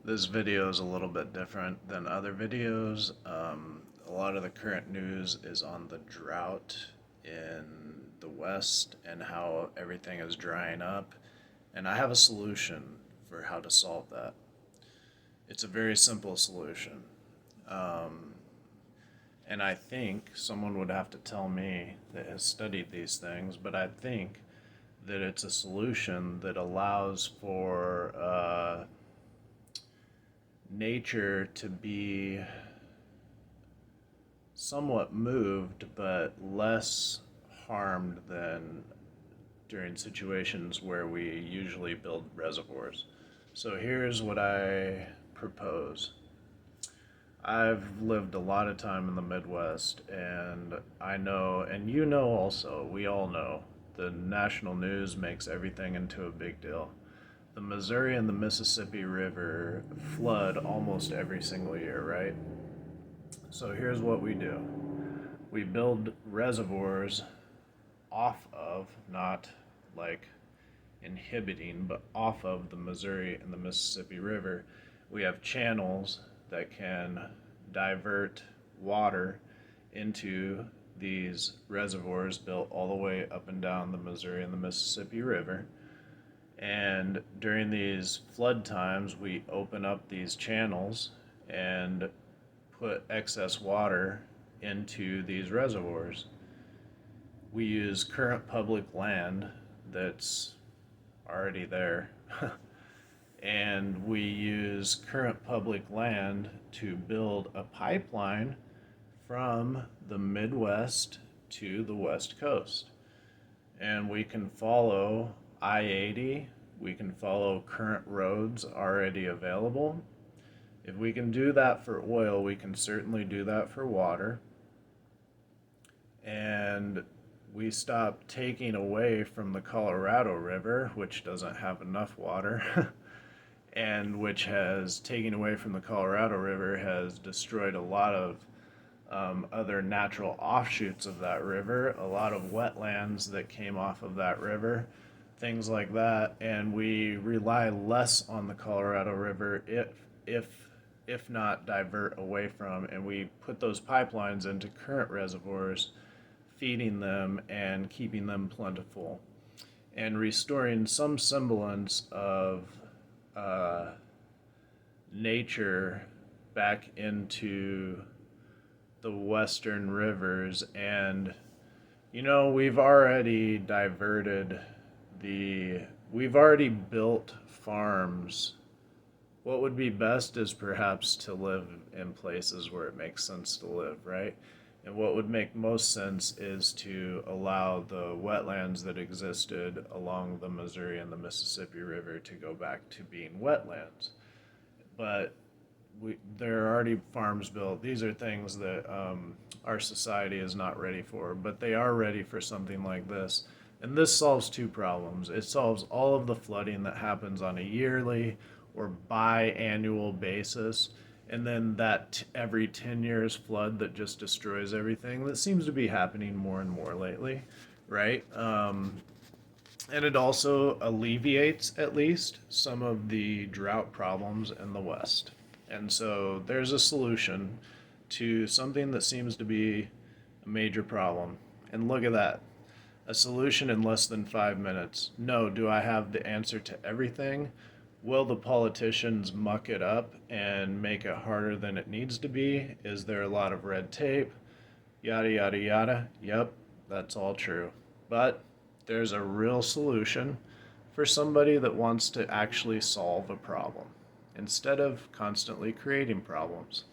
This video is a little bit different than other videos. A lot of the current news is on the drought in the West and how everything is drying up. And I have a solution for how to solve that. It's a very simple solution. Um, and I think someone would have to tell me that has studied these things, but I think that it's a solution that allows for nature to be somewhat moved but less harmed than during situations where we usually build reservoirs. So here's what I propose. I've lived a lot of time in the Midwest, and I know, and you know also, we all know, the national news makes everything into a big deal. The Missouri and the Mississippi River flood almost every single year, right? So here's what we do: we build reservoirs off of, not like inhibiting, but off of the Missouri and the Mississippi River. We have channels that can divert water into these reservoirs built all the way up and down the Missouri and the Mississippi River. And during these flood times, we open up these channels and put excess water into these reservoirs. We use current public land that's already there, and we use current public land to build a pipeline from the Midwest to the West Coast. And we can follow I-80, we can follow current roads already available. If we can do that for oil, we can certainly do that for water. And we stop taking away from the Colorado River, which doesn't have enough water, and which has taken away from the Colorado River has destroyed a lot of other natural offshoots of that river, a lot of wetlands that came off of that river, things like that, and we rely less on the Colorado River if not divert away from, and we put those pipelines into current reservoirs, feeding them and keeping them plentiful, and restoring some semblance of nature back into the western rivers. And we've already diverted we've already built farms. What would be best is perhaps to live in places where it makes sense to live, right? And what would make most sense is to allow the wetlands that existed along the Missouri and the Mississippi River to go back to being wetlands. But there are already farms built. These are things that our society is not ready for, but they are ready for something like this. And this solves two problems. It solves all of the flooding that happens on a yearly or biannual basis, and then that every 10 years flood that just destroys everything. That seems to be happening more and more lately, right? And it also alleviates at least some of the drought problems in the West. And so there's a solution to something that seems to be a major problem. And look at that. A solution in less than 5 minutes. No, do I have the answer to everything? Will the politicians muck it up and make it harder than it needs to be? Is there a lot of red tape? Yada, yada, yada. Yep, that's all true. But there's a real solution for somebody that wants to actually solve a problem instead of constantly creating problems.